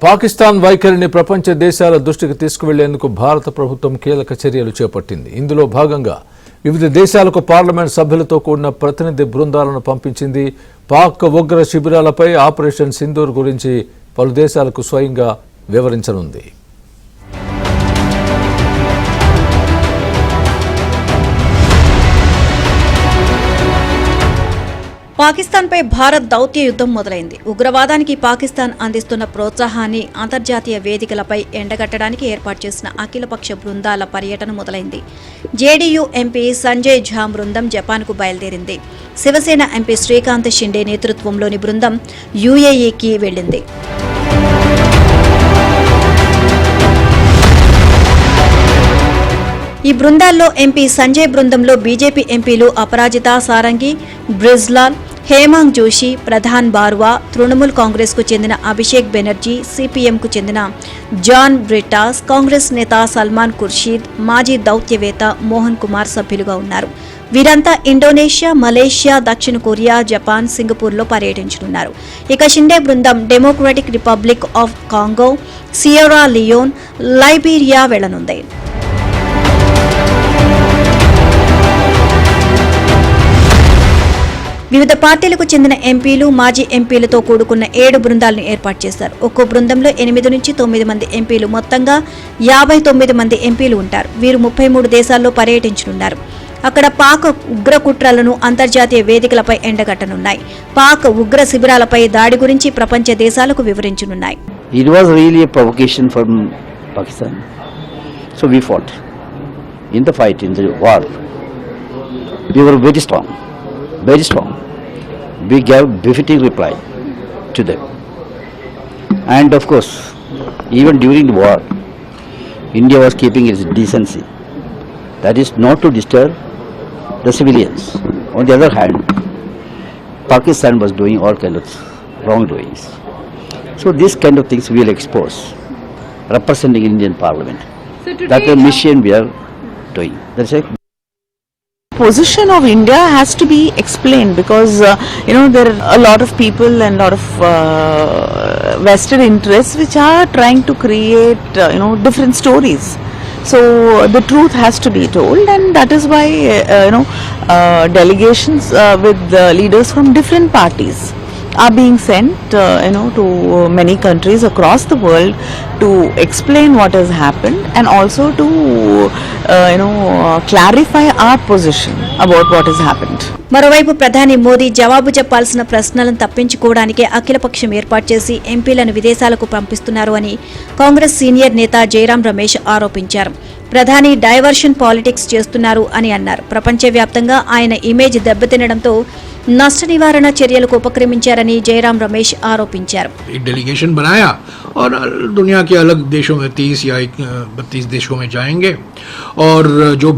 పాకిస్తాన్ వైఖరిని ప్రపంచ దేశాల దృష్టికి తీసుకువెళ్లేందుకు భారత ప్రభుత్వం కీలక చర్యలు చేపట్టింది. ఇందులో భాగంగా వివిధ దేశాలకు పార్లమెంట్ సభ్యులతో కూడిన ప్రతినిధి బృందాలను పంపించింది. పాక్ ఉగ్ర శిబిరాలపై ఆపరేషన్ సింధూర్ గురించి పలు దేశాలకు స్వయంగా వివరించనుంది. పాకిస్తాన్పై భారత్ దౌత్య యుద్ధం మొదలైంది. ఉగ్రవాదానికి పాకిస్తాన్ అందిస్తున్న ప్రోత్సాహాన్ని అంతర్జాతీయ వేదికలపై ఎండగట్టడానికి ఏర్పాటు చేసిన అఖిలపక్ష బృందాల పర్యటన మొదలైంది. జేడీయూ ఎంపీ సంజయ్ ఝా బృందం జపాన్కు బయలుదేరింది. శివసేన ఎంపీ శ్రీకాంత్ షిండే నేతృత్వంలోని బృందం యూఏఈకి వెళ్లింది. ఈ బృందాల్లో ఎంపీ సంజయ్ బృందంలో బీజేపీ ఎంపీలు అపరాజిత సారంగి, బ్రిజ్లాల్, హేమాంగ్ జోషి, ప్రధాన్ బార్వా, తృణమూల్ కాంగ్రెస్కు చెందిన అభిషేక్ బెనర్జీ, సిపిఎంకు చెందిన జాన్ బ్రిటాస్, కాంగ్రెస్ నేత సల్మాన్ ఖుర్షీద్, మాజీ దౌత్యవేత్త మోహన్ కుమార్ సభ్యులుగా ఉన్నారు. వీరంతా ఇండోనేషియా, మలేషియా, దక్షిణ కొరియా, జపాన్, సింగపూర్లో పర్యటించనున్నారు. ఇక షిండే బృందం Democratic Republic of Congo, Sierra Leone, Liberia వెళ్లనుంది. వివిధ పార్టీలకు చెందిన ఎంపీలు, మాజీ ఎంపీలతో కూడుకున్న 7 బృందాలను ఏర్పాటు చేశారు. ఒక్కో బృందంలో 8 నుంచి 9 మంది ఎంపీలు, మొత్తంగా 59 మంది ఎంపీలు ఉంటారు. వీరు 33 దేశాల్లో పర్యటించనున్నారు. అక్కడ పాక్ ఉగ్ర కుట్రలను అంతర్జాతీయ వేదికలపై ఎండగట్టనున్నాయి. పాక్ ఉగ్ర శిబిరాలపై దాడి గురించి ప్రపంచ దేశాలకు వివరించనున్నాయి. It was really a provocation from Pakistan. So we fought in the fight, in the war. We were very strong. Very strong. We gave befitting reply to them. And of course, even during the war, India was keeping its decency. That is not to disturb the civilians. On the other hand, Pakistan was doing all kinds of wrongdoings. So these kind of things we will expose, representing Indian Parliament. That a mission we are doing. That's it. Position of India has to be explained because there are a lot of people and a lot of vested interests which are trying to create different stories. So the truth has to be told, and that is why delegations with leaders from different parties are being sent to many countries across the world to explain what has happened and also to clarify our position about what has happened. మరోవైపు ప్రధాని మోదీ జవాబు చెప్పాల్సిన ప్రశ్నలను తప్పించుకోవడానికే అఖిలపక్షం ఏర్పాటు చేసి ఎంపీలను విదేశాలకు పంపిస్తున్నారు అని కాంగ్రెస్ సీనియర్ నేత జయరాం రమేష్ ఆరోపించారు. ప్రధాని డైవర్షన్ పాలిటిక్స్ చేస్తున్నారు అని అన్నారు. ప్రపంచవ్యాప్తంగా ఆయన ఇమేజ్ దెబ్బతినడంతో నష్ట నివారణ చర్యలకు ఉపక్రమించారని జయరాం రమేష్ ఆరోపించారు. डेलीगेशन बनाया और दुनिया के अलग देशों में 30 या 32 देशों में जाएंगे और जो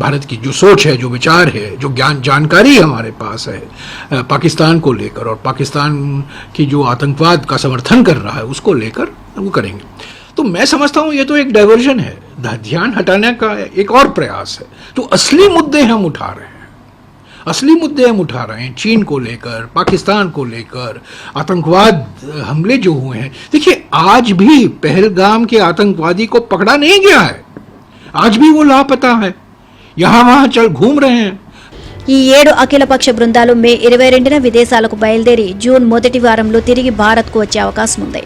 भारत की जो सोच है, जो विचार है, जो जानकारी हमारे पास है पाकिस्तान को लेकर और पाकिस्तान की जो आतंकवाद का समर्थन कर रहा है उसको लेकर वो करेंगे. तो मैं समझता हूँ ये तो एक डाइवर्जन है, ध्यान हटाने का एक और प्रयास है. तो असली मुद्दे हम उठा रहे हैं, चीन को लेकर, पाकिस्तान को लेकर, आतंकवाद हमले जो हुए हैं. देखिए आज भी पहलगाम के आतंकवादी को पकड़ा नहीं गया है, आज भी वो लापता है, यहाँ वहाँ चल घूम रहे हैं. ఈ 7 అఖిలపక్ష బృందాలు మే 22న విదేశాలకు బయలుదేరి జూన్ మొదటి వారంలో తిరిగి భారత్కు వచ్చే అవకాశం ఉంది.